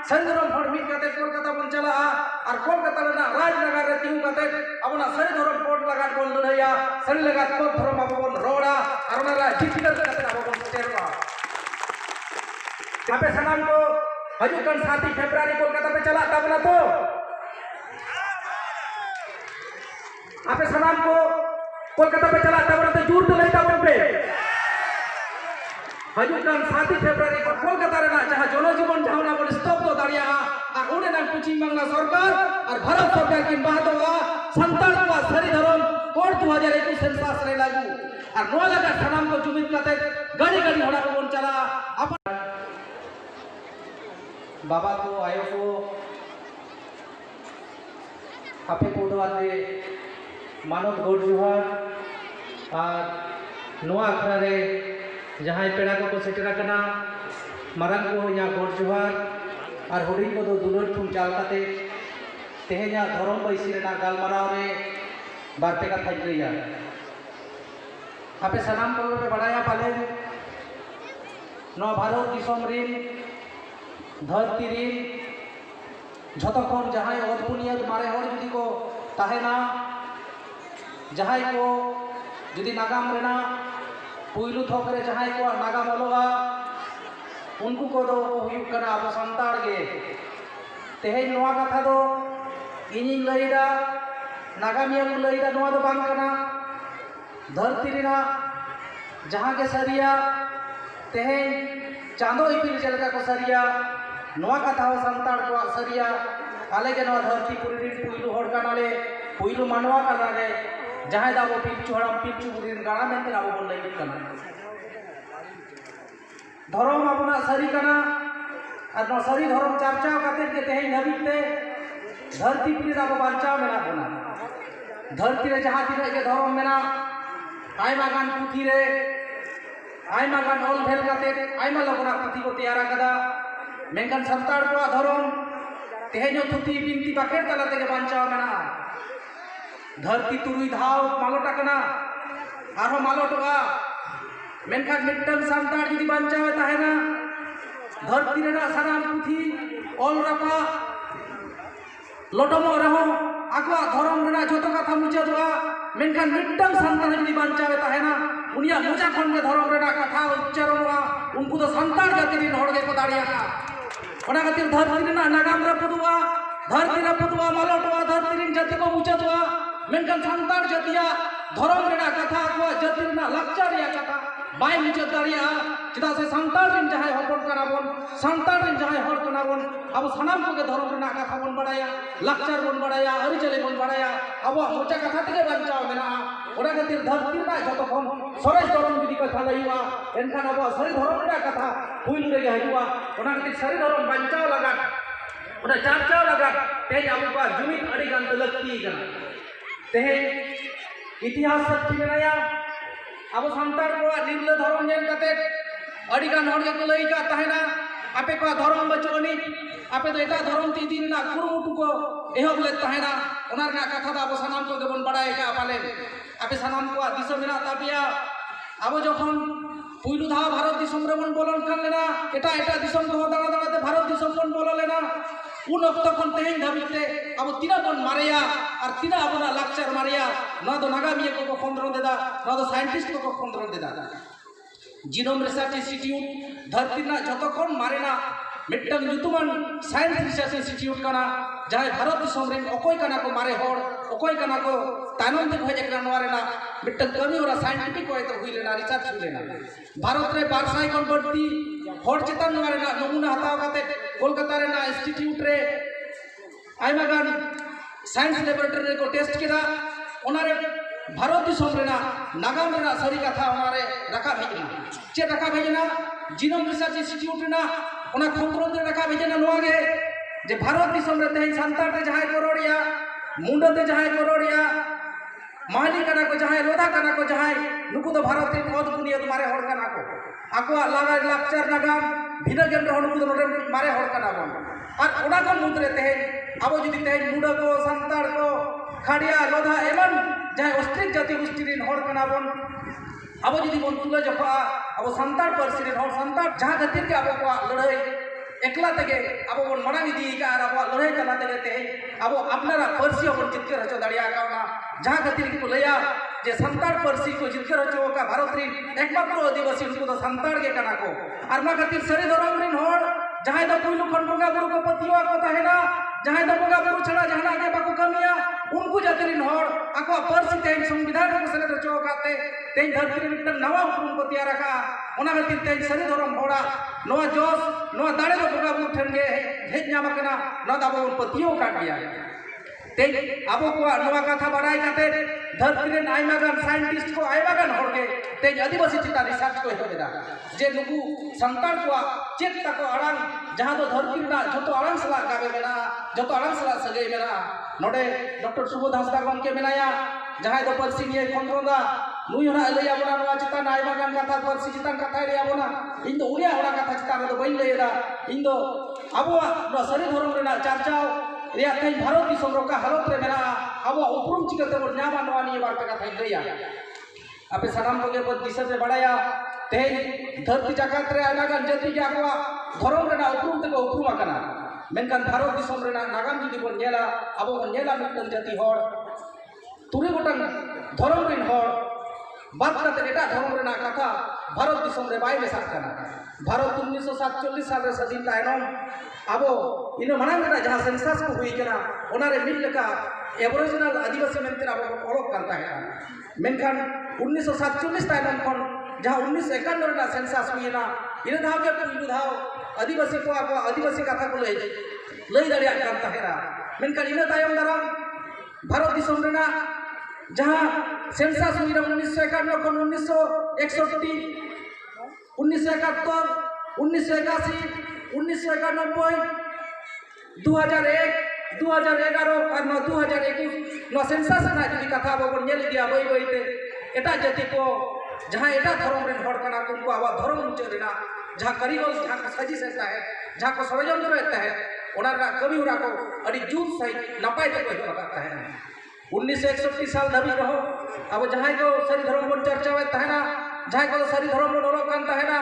सारी धर्म हर मिट कते कोलकाता बन चला और कोलकाता लेना राजनगर रे तिहु कते अपना सारी धर्म कोट लगा बन लड़ाया सारी लगा को धर्म अब बन रोड़ा और उनरा डिजिटल कते अब बन चेरवा आपे सलाम को हजुकन 7 फरवरी कोलकाता पे चला तबला तो आपे सलाम को कोलकाता पे चला तबला तो जुट नहीं तबन पे हजुकन 7 फरवरी को कोलकाता रे ना जहां जनजीवन जहां बोल स्तब्ध दाड़िया और उन्हें ना पश्चिम बांग्ला सरकार और भारत सरकार की बात होगा संतान का सारी धर्म कोड 2021 सेंसस रे लागू और नो लगा सलाम को जुमित करते गाड़ी गाड़ी होड़ा को बन चला बाबा को आयो को आपे को दवाते मानव गोड जुहार और नोआ अखरा रे जहां पेड़ा को सेटरा कना मारंग को या गोड जुहार और हुडी को दो दुलर ठुम चालताते तेहेजा धर्म बैसी रेना गालमाराव रे बारपे का थाई गया आपे सलाम को पे बढ़ाया पाले नो भारत दिसम रे धरती रे झतखन जहां अदपुनियत मारे हर जुदी को ताहेना जहां को जुदी नागाम रेना पुइलु थोक रे जहां को नागाम ओलोगा उनको को दो हुयुक कना अब संताड़ गे तेहेज नोआ कथा दो इनिंग लईदा नागामिया को लईदा नोआ दो बांग कना धरती रेना जहां के सरिया तेहेज चांदो इपिल चलका को सरिया नोआ कथा हो संताड़ को सरिया आले के नोआ धरती पुरी दिन पुइलु हड़ कानाले पुइलु मानवा कानाले जहां दाबो पिचु हड़म पिचु पुरी दिन गाना मेंते आबो बोल लई कना धर्म अपना सरी कना और नो सरी धर्म चर्चा काते के तेहे नबीते धरती पुरी दाबो बांचाव मेना कोना धरती रे जहां तिने के धर्म मेना आयमा गान पुथी रे आयमा गान ऑल भेल काते आयमा लगना पुथी को तैयार कदा मेंकन संताड़ को धर्म तेहेजो थुती बिनती बाकेर तलाते के बांचाव मेना धरती तुरुई धाव मालोटा कना आरो मालोटवा मेनखान मिट्टन संताड़ जुदी बांचाव ताहेना धरती रेना सानाम पुथी ऑल रपा लोटमो रहो आगवा धर्म रेना जतो कथा मुचादवा मेनखान मिट्टन संताड़ जुदी बांचाव ताहेना उनिया मोजा खन में धर्म रेना कथा उच्चारणवा उनको तो संताड़ जाति दिन हड़गे को दाड़िया ओना खातिर धरती रेना नागाम रपदवा धरती रपदवा मालोटवा धरती रिन जाति को मुचादवा मेनखान संताड़ जातिया धर्म रेना कथा आगवा जाति रेना लक्ष्य रिया कथा बाय मुचाद दाड़िया चिदा से संताड़ रिन जहां हपन कना बन संताड़ रिन जहां हड़ कना बन अब सनाम को के धर्म रेना कथा बन बड़ाया लक्ष्य बन बड़ाया अरिचले बन बड़ाया अब मोचा कथा तके बांचाव मेना ओना खातिर धरती रेना जतखन सरेज धर्म जुदी कथा लईवा एनखान अब सरी धर्म रेना कथा हुइल रे हजुवा ओना खातिर सरी धर्म बांचाव लगा ओना चर्चा लगा तेज अब का जुमित अड़ी गान लगती गना तेहे इतिहास सच्ची मेनाया अब संताड़ को निर्ल धर्म नेल कते अड़ी गान हड़ के लई का ताहेना आपे को धर्म बचोनी आपे तो एटा धर्म ती दिन ना कुरुमुटु को एहब ले ताहेना ओना ना कथा दा अब सनाम को गेबन बड़ाय का पाले आपे सनाम को दिसम मेना तापिया अब जखन पुइलु धा भारत दिसम रे बन बोलन कर लेना एटा एटा दिसम को दाड़ा दाड़ाते भारत दिसम बन बोल लेना उन वक्त खन तेहेन धाबिते अब तिना बन मारेया और तिना अपना लक्ष्य मारेया ना तो नागामिया को खंद्रन देदा ना तो साइंटिस्ट को खंद्रन देदा जीनोम रिसर्च इंस्टीट्यूट धरती ना जतखन मारेना मिट्टन युतुमान साइंस रिसर्च इंस्टीट्यूट कना जहां भारत दिसम रे अकोय कना को मारे हड़ अकोय कना को तानम ते भजे कना नवारेना मिट्टन कमी ओरा साइंटिफिक होय तो हुइलेना रिसर्च हुइलेना भारत रे 1200 खन बढ़ती हड़ चेतन नवारेना नमूना हताव काते कोलकाता रे ना इंस्टीट्यूट रे आयमा गान साइंस लैबोरेटरी को टेस्ट केदा ओनारे भारत दिसम रेना नागाम रेना सरी कथा ओनारे रखा भेजना चे रखा भेजना जीनोम रिसर्च इंस्टीट्यूट रेना ओना खंद्रन रे रखा भेजना नोआ गे जे भारत दिसम रे तेहेन संताड़ ते जहां को रोड़िया मुंडा ते जहां को रोड़िया माली कना को जहां लोधा कना को जहां नुकु तो भारत रे बहुत बुनियाद मारे हड़ कना को आको लागा लक्चर नागाम भिना गेन रे नुकु तो मारे हड़ कना बन और ओना को मुद्रे तेहेन अब जुदी तेहेन मुंडा को संताड़ को खाड़िया लोधा एमन जहां ऑस्ट्रिक जाति गोष्ठी हड़ कना बन अब जुदी बन तुला जखा अब संताड़ परसी रे हड़ संताड़ जहां खातिर के अब को लड़ाई एकला तेगे अब बन मनांग इदी का और अब लड़ाई तला तेगे ते अब अपनारा पर्सी बन जितकर हचो दाड़िया कावना जहाँ खातिर को लया जे संताड़ पर्सी को जितकर हचो का भारत री एकमात्र आदिवासी उनको तो संताड़ के कना को और मा खातिर सरी धरम रिन होड़ जहाँ तो पुइलु खन बंगा बुरु को पतिवा को तहेना जहाँ तो बंगा बुरु छड़ा जहाँ आगे बाको कमिया उनको जातिरिन होड़ आको पर्सी तेन संविधान को सले रचो काते तेन धरती मिट्टन नवा उनको तैयार रखा ओना खातिर तेन सरी धरम होड़ा नवा जोश नवा दाड़े दो बंगा बुरु ठन गे हेज नाम कना न दाबो उन पतियो काट दिया तेन आबो को नवा कथा बड़ाई काते धरती रे आइमा गान साइंटिस्ट को आइमा गान होड़ के तेन आदिवासी चिता रिसर्च को हेबेदा जे नुकु संतान को चेक तक अड़ांग जहाँ तो धरती रे जो अड़ांग सला गाबे मेना जो अड़ांग सला सगई मेना नोडे डॉक्टर सुबोध हांसदा गमके मेनाया जहाँ तो पर्सी निये खंड्रोदा नुई होना लैया बोना नवा चितान आइमा गान कथा पर्सी चितान कथा लैया बोना इन तो उनिया होना कथा चितान तो बइन लैया इन तो अबो सरी धरम रेना चर्चाओ रिया तेन भारत दिसम रोका हालत रे मेना अबो उपरुम चिकते बोल न्यामा नवा निये बार कथा लैया आपे सनाम को बद दिशा से बढ़ाया तेज धरती जगत रे आइमा गान जाति के आगवा धरम रेना उपरुम ते को उपरुम आकना मेनकान भारत दिसम रेना नागाम जुदी बोन नेला अबो बोन नेला मिटन जाति होड़ तुरी गोटन धरम रिन होड़ बात करते एटा धरम रेना कथा भारत दिसम रे बाय मेसाक कना भारत 1947 साल रे स्वाधीन तायनम अबो इन मानंग रेना जहां सेंसस को हुई कना ओना रे मिल लका एबोरिजिनल आदिवासी मेनते अबो ओळख करता है मेनखान 1947 तायनम खन जहां 1951 रेना सेंसस हुईना इन धाव के पुइलु धाव आदिवासी को आको आदिवासी कथा को लई दाड़िया करता है मेनखान इन तायम दाराम भारत दिसम रेना जहाँ सेंसस हुई 1951 खन 1961 1971 1981 1991 2001 2011 और 2021 नो सेंसस ना जुदी कथा बबन नेल दिया बई बईते एटा जाति को जहाँ एटा धर्म रेन हड़ कना उनको आवा धर्म मुचे रेना जहाँ करीगल जहाँ सजी सकता है जहाँ को षड्यंत्र रहता है ओना कवि उरा को अड़ी जूत सही नपाई तक को बताता है 1961 साल धबी रहो अब जहाँ को सरी धर्म बन चर्चा में तहना जहाँ को सरी धर्म बन ओरक कान तहना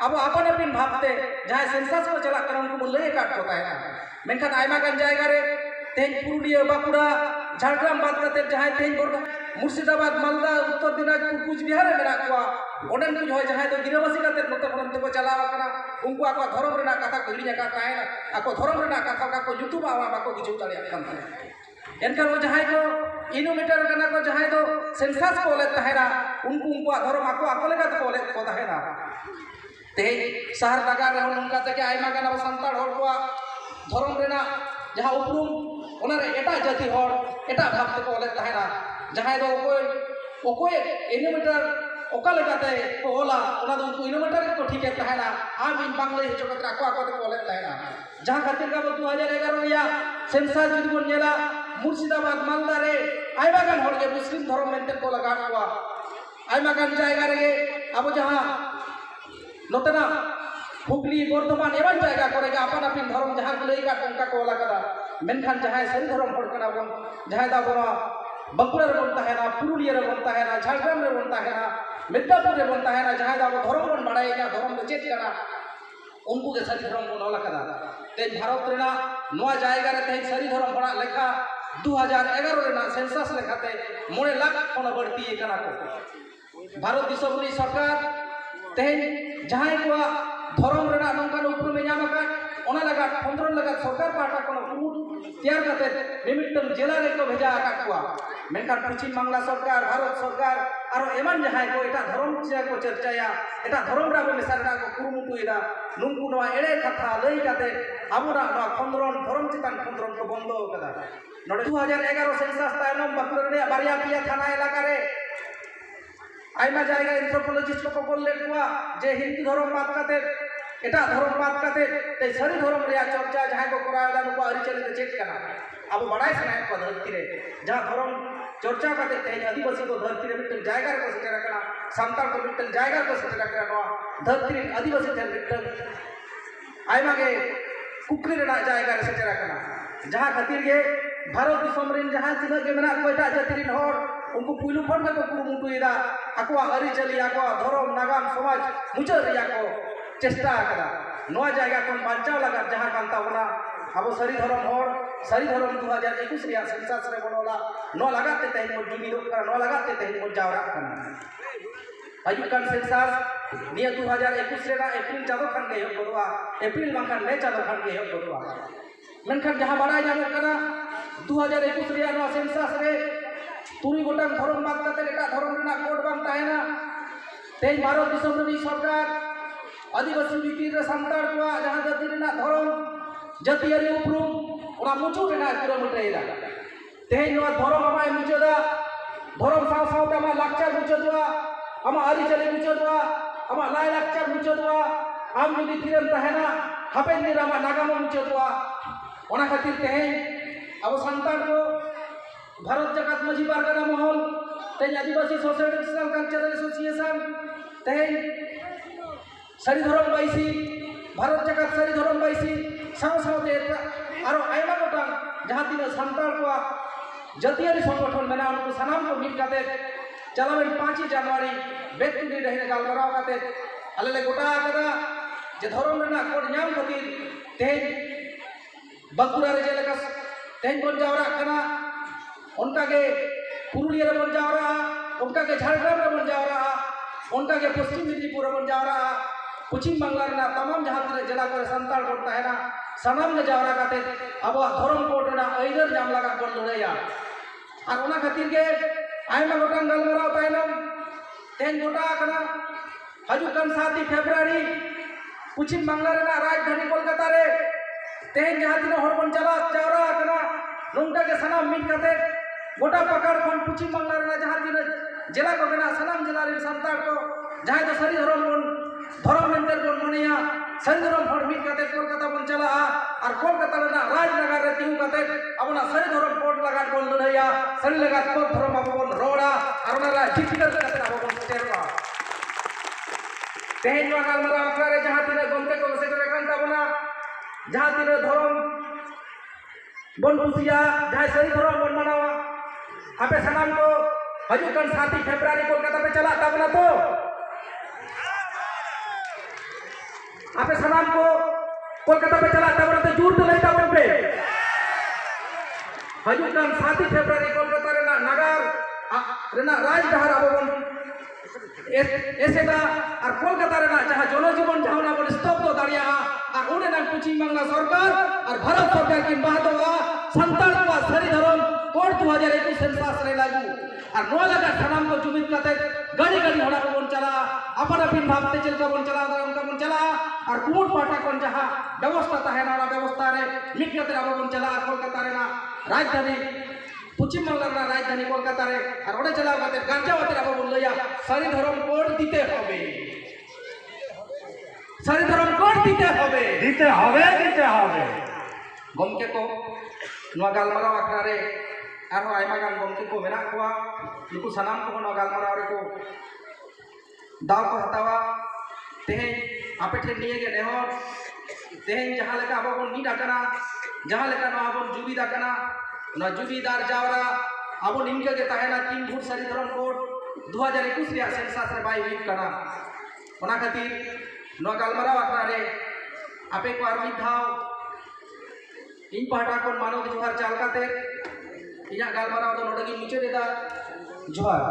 अब अपन अपन भाबते जहाँ सेंसस को चला कर उनको लय काट होता है मेनखान आइमा गान जायगा रे तेज पुरुलिया बाकुड़ा झारग्राम बात करते जहाँ तेज मुर्शिदाबाद मालदा उत्तर दिनाजपुर कुचबिहार में मेरा को ओडन कुछ होय जहाँ तो गिरवासी करते नोते पड़ते को चलावा कना उनको आको धर्म रेना कथा को हिड़िया का ताहेना आको धर्म रेना कथा का को यूट्यूब आवा बाको किछु ताले कान ताहे एनका वो जहाँ को इनोमीटर कना को जहाँ तो सेंसस को ले तहेरा उनको धर्म आको आको लेका तो ले को तहेरा तेज शहर नगर रे उनका तके आइमा गाना संताड़ होड़ को धर्म रेना जहाँ उपरुम ओनारे एटा जाति होड़ एटा भाव को ले तहेरा जहाँ तो ओकोय इनोमीटर ओका लेकाते को होला ओना दो उनको इनोमीटर को ठीक है तहेना आम इन बांग्ला हिचो कतरा को आको को ले तहेना जहाँ खातिर का 2011 या सेंसस जुदी बोन नेला मुर्शिदाबाद मालदा रे आइमा गान होड़ के मुस्लिम धर्म मेंते को लगा हुआ आइमा गान जायगा रे अब जहाँ नोतना हुगली बर्धमान एवं जायगा करेगा अपन अपन धर्म जहाँ को लेगा उनका को लगा मेनखान जहाँ सही धर्म होड़ कना बन जहाँ दा बना बंकुड़ा रे बनता है ना पुरुलिया रे बनता है ना झारग्राम रे बनता है ना मिदनापुर रे बनता है ना जहाँ दा धर्म बन बढ़ाएगा धर्म को चेक करा उनको के सही धर्म को नला कदा तेज भारत रेना नवा जायगा रे तेज सही धर्म बड़ा लेखा 2011 रेना सेंसस लेखाते 9 लाख खन बढ़ती कना को भारत दिसम री सरकार तेज जहाँ को धर्म रेना नंकान उपरुम ᱧᱟᱢ ᱟᱠᱟᱫ ओना लगा 15 लगा सरकार पाटा को पुरुट तैयार करते मिमिटन जिला रे को भेजा आकाद को मेनखान पश्चिम बांग्ला सरकार भारत सरकार और एमन जहाँ को एटा धर्म से को चर्चाया एटा धर्म राबो मेसारा को कुरुमुटुइदा नुंकु नवा एड़े कथा लई काते आबोना नवा खंद्रन धर्म चितान खंद्रन को बंद कदा नोडे 2011 सेंसस तायनम बाकुड़ा रे बारिया पिया थाना इलाका रे आइमा जायगा एंथ्रोपोलॉजिस्ट को बोलले को जे हिंदू धर्म बात काते एटा धर्म बात काते ते सरी धर्म रे चर्चा जहाँ को करादा नुको अरिचले चेक कना अब बड़ाई सनाय को धरती रे जहाँ धर्म चर्चा काते ते आदिवासी को धरती रे मिटल जायगा को सेटेरा कना सांताल को मिटल जायगा को सेटेरा कना धरती रे आदिवासी थे मिटल आइमा के कुकरी रे जायगा रे सेटेरा कना जहाँ खातिर के भारत दिसम रे जहाँ तिना के मेना कोटा जाति रे हर उनको पुइलु फंड को कुरुमुटुइदा आको अरिचली आको धर्म नागाम समाज मुचर रिया को चेष्टा करा नवा जायगा खन बांचाव लगा जहां कान ताबना अब सरी धरम 2021 रिया सेंसस रे बनोला नो लगाते तेन मो जुमिदो नो लगाते तेन मो जावरा खाना हजुकान सेंसस निया 2021 रेना एप्रिल चादो खान के होबवा एप्रिल माखान मे चादो खान के होबवा मेनखान जहां बाड़ाय जामो कना 2021 रिया नो सेंसस रे तुरी गोटांग धरम बात काते एटा धरम रेना कोड बांग ताहेना तेन भारत दिसम रे सरकार आदिवासी भितिर रे सांतार को जहां जाति रेना धरम जातियारि उपरुम ओना मुचु रेना पुरा मटेला तेन नो धरम आमाय मुचोदा धरम साव सावते आमा लाक्चार मुचोदवा आमा आरि चले मुचोदवा आमा लाय लाक्चार मुचोदवा आम जुदी तिरन ताहेना हापेन दिन आमा नागाम मुचोदवा ओना खातिर तेन अब सांतार को भारत जगत मजी पारगना महल तेन आदिवासी सोसाइटी कल्चरल एसोसिएशन तेन सारी धरम बाईसी भारत जगत सारी धरम बाईसी साव सावते आरो आयमा गोटा जहां तीन सांतार को जातियारि संगठन मेना उनको सनाम को मिल काते चलावेन 5 जनवरी बेतुनी रहने गालमराव काते आले गोटा कदा जे धरम रेना कोड न्याम खातिर तेन बांकुड़ा रे जेलेका तेन बन जावरा कना उनका के पुरुलिया रे बन जावरा उनका के झारखंड रे बन जावरा उनका के पश्चिम मेदिनीपुर रे बन जावरा पश्चिम बांग्ला रे तमाम जहां तिना जिला करे संताल कोड ताहेना सनाम ने जावरा काते अब धरम कोड रेना अइदर जाम लगा कोन लड़ाया और ओना खातिर के आयमा गोटांग गालमराव तायनम तेन गोटा कना हजुकान 7 फेब्रुआरी पश्चिम बांग्ला रेना राजधानी कोलकाता रे तेन जहां तिना हर बन चला जावरा कना नोंका के सनाम मिट काते गोटा पकड़ कोन पश्चिम बांग्ला रेना जहां तिना जिला को कना सनाम जिला रे संतार को जहां तो सारी धरम मेंटर बन मनिया सारी धरम हर मिट काते कोलकाता बन चला और कोलकाता रेना राजनगर रे तिहु काते अपना सारी धरम कोड लगा बन लड़ाया सारी लगा को धरम अब बन रोड़ा और ओना डिफिकल्ट काते अब बन सेरवा तेन नो गालमरा अखरा रे जहां तिना गमते को सेटर कान ताबना जहां तिना धरम बन कुसिया जहां सारी धरम बन मनावा आपे सनाम को हजुकान 7 फेब्रुआरी कोलकाता पे चला ताबना तो आपे सनाम को कोलकाता पे चला ताबना तो जुर तो लेता बन पे हजुकान 7 फेब्रुआरी कोलकाता रेना नगर रेना राजधानी अब बन एसेदा और कोलकाता रेना जहां जनजीवन जहां बन स्तब्ध दाड़िया और उन्हें ना पश्चिम बांग्ला सरकार और भारत सरकार की बात होगा संतान को सारी धरम कोड 2021 सेंसस रे लागू और नो लगा सनाम को जुमित काते गाड़ी होड़ा को बन चला अपन अपन भागते चल को बन चला उनका बन चला और कोट पाटा कोन जहां व्यवस्था ताहेना वाला व्यवस्था रे मिट काते अब बन चला कोलकाता रेना राजधानी पश्चिम बांग्ला रेना राजधानी कोलकाता रे और ओडे चला काते गांजा वाते अब बन लया सारी धरम कोड दिते हबे सारी धरम कोड दिते हबे गमके को नो गालमराव अखरा रे आरो आयमा गान गमके को मेना कोआ नुकु सनाम को नो गालमराव रे को दाव को हतावा तेहें आपे ठे निये गे नेहर तेहें जहां लेका अब बन नीड आकना जहां लेका नो अब जुबी दाकना नो जुबीदार जावरा अब निमके के ताहेना 3 फुट सारी धरम कोड 2021 रिया सेंसस रे बाय वीक कना ओना खातिर नो गालमराव अखरा रे आपे को आर मिद धाव इन पहाटा को मानव जोहार चाल काते इना गालमराव दो नोडगी मुचे देदा जोहार।